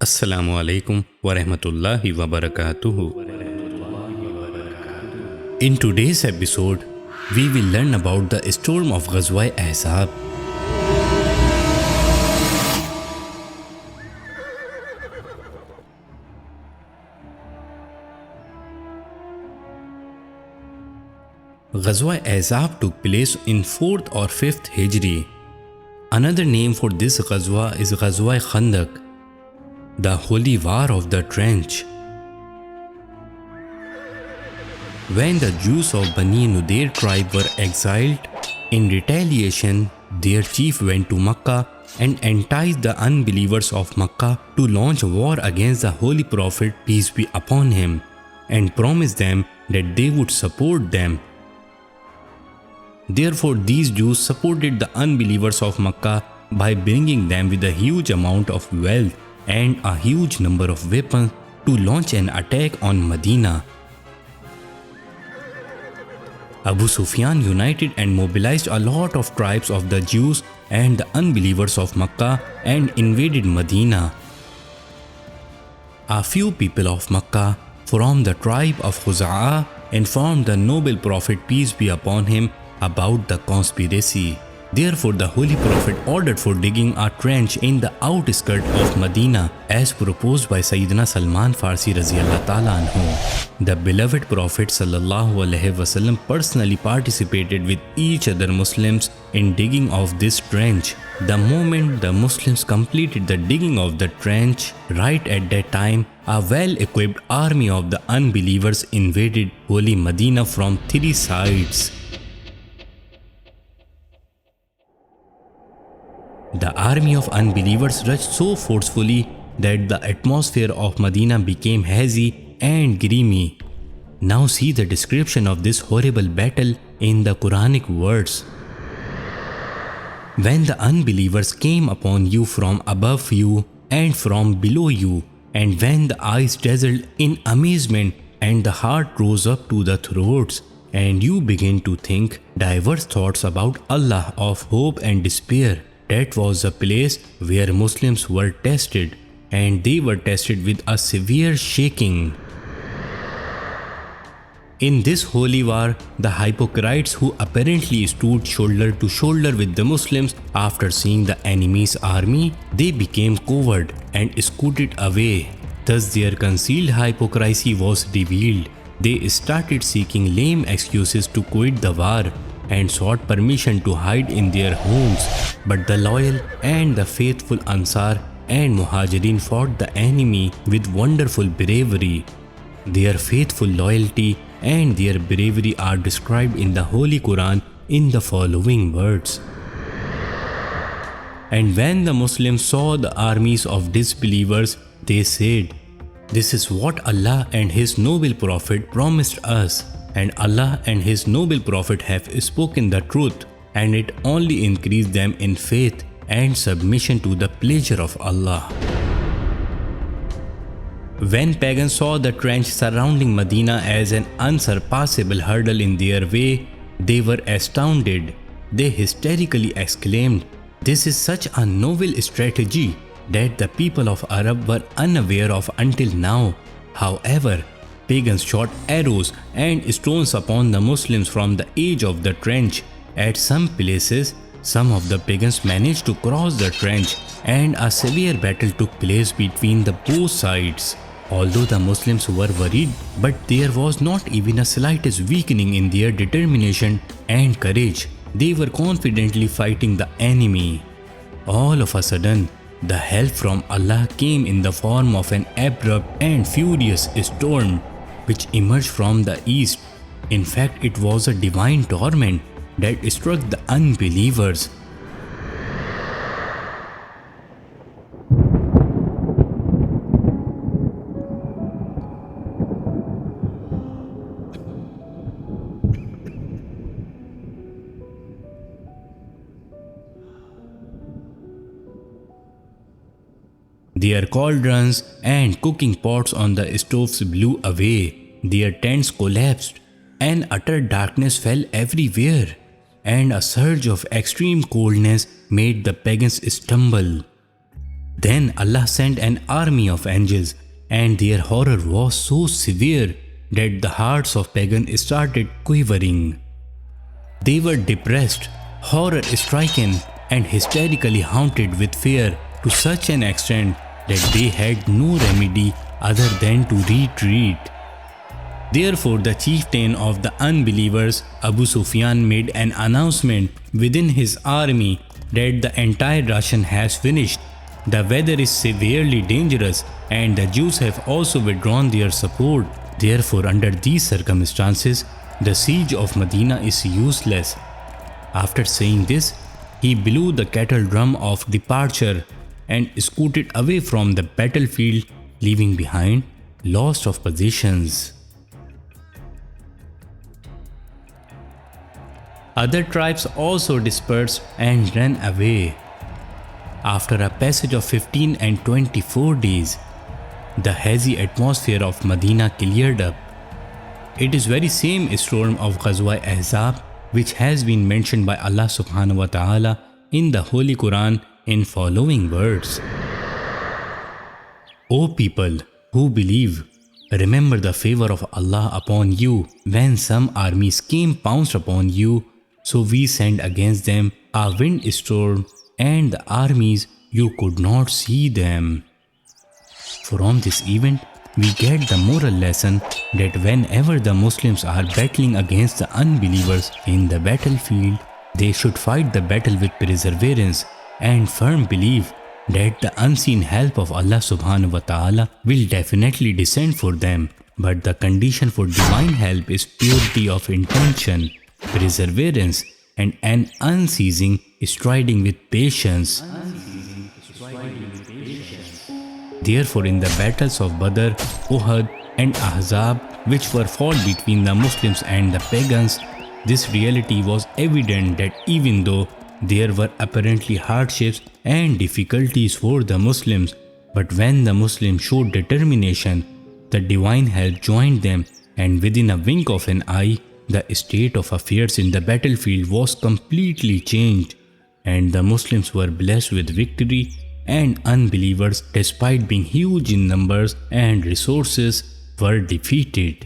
Assalamu alaikum wa rahmatullahi wa barakatuhu. In today's episode, we will learn about the storm of Ghazwa-e-Akram. Ghazwa-e-Akram took place in 4th or 5th Hijri. Another name for this Ghazwa is Khandaq, the holy war of the trench. When the Jews of Bani Nudair tribe were exiled, in retaliation, their chief went to Makkah and enticed the unbelievers of Makkah to launch war against the Holy Prophet, peace be upon him, and promised them that they would support them. Therefore, these Jews supported the unbelievers of Makkah by bringing them with a huge amount of wealth and a huge number of weapons to launch an attack on Medina. Abu Sufyan united and mobilized a lot of tribes of the Jews and the unbelievers of Makkah and invaded Medina. A few people of Makkah from the tribe of Khuza'ah informed the noble Prophet, peace be upon him, about the conspiracy. Therefore, the Holy Prophet ordered for digging a trench in the outskirts of Medina as proposed by Sayyidina Salman Farsi Raziyallahu Ta'ala anhu. The beloved Prophet Sallallahu Alaihi Wasallam personally participated with each other Muslims in digging of this trench. The moment the Muslims completed the digging of the trench, right at that time, a well-equipped army of the unbelievers invaded Holy Medina from 3 sides. The army of unbelievers rushed so forcefully that the atmosphere of Medina became hazy and grimy. Now see the description of this horrible battle in the Quranic words. When the unbelievers came upon you from above you and from below you, and when the eyes dazzled in amazement and the heart rose up to the throats, and you began to think diverse thoughts about Allah of hope and despair, that was the place where Muslims were tested, and they were tested with a severe shaking. In this holy war, the hypocrites who apparently stood shoulder to shoulder with the Muslims after seeing the enemy's army, they became coward and scooted away. Thus their concealed hypocrisy was revealed. They started seeking lame excuses to quit the war and sought permission to hide in their homes. But the loyal and the faithful Ansar and Muhajirin fought the enemy with wonderful bravery. Their faithful loyalty and their bravery are described in the Holy Quran in the following words. And when the Muslims saw the armies of disbelievers, they said, "This is what Allah and His noble Prophet promised us. And Allah and His noble Prophet have spoken the truth, and it only increased them in faith and submission to the pleasure of Allah." When pagans saw the trench surrounding Medina as an unsurpassable hurdle in their way, they were astounded. They hysterically exclaimed, "This is such a novel strategy that the people of Arab were unaware of until now." However, pagans shot arrows and stones upon the Muslims from the edge of the trench. At some places, some of the pagans managed to cross the trench, and a severe battle took place between the both sides. Although the Muslims were worried, but there was not even a slightest weakening in their determination and courage. They were confidently fighting the enemy. All of a sudden, the help from Allah came in the form of an abrupt and furious storm which emerged from the east. In fact, it was a divine torment that struck the unbelievers. Their cauldrons and cooking pots on the stoves blew away. Their tents collapsed, and utter darkness fell everywhere, and a surge of extreme coldness made the pagans stumble. Then Allah sent an army of angels, and their horror was so severe that the hearts of pagans started quivering. They were depressed, horror-stricken, and hysterically haunted with fear to such an extent that they had no remedy other than to retreat. Therefore, the chieftain of the unbelievers, Abu Sufyan, made an announcement within his army that the entire ration has finished. The weather is severely dangerous, and the Jews have also withdrawn their support. Therefore, under these circumstances, the siege of Medina is useless. After saying this, he blew the cattle drum of departure and scooted away from the battlefield, leaving behind loss of possessions. Other tribes also dispersed and ran away. After a passage of 15 and 24 days, the hazy atmosphere of Medina cleared up. It is very same storm of ghazwaahzab which has been mentioned by Allah subhanahu wa ta'ala in the Holy Quran in following words. O people who believe, remember the favor of Allah upon you when some armies came pounced upon you, so we sent against them a windstorm, and the armies you could not see them. From this event, we get the moral lesson that whenever the Muslims are battling against the unbelievers in the battlefield, they should fight the battle with perseverance and firm belief that the unseen help of Allah subhanahu wa ta'ala will definitely descend for them. But the condition for divine help is purity of intention, perseverance, and an unceasing striding with patience. Therefore, in the battles of Badr, Uhud, and Ahzab, which were fought between the Muslims and the pagans, this reality was evident that even though there were apparently hardships and difficulties for the Muslims, but when the Muslims showed determination, the divine help joined them, and within a wink of an eye, the state of affairs in the battlefield was completely changed, and the Muslims were blessed with victory, and unbelievers, despite being huge in numbers and resources, were defeated.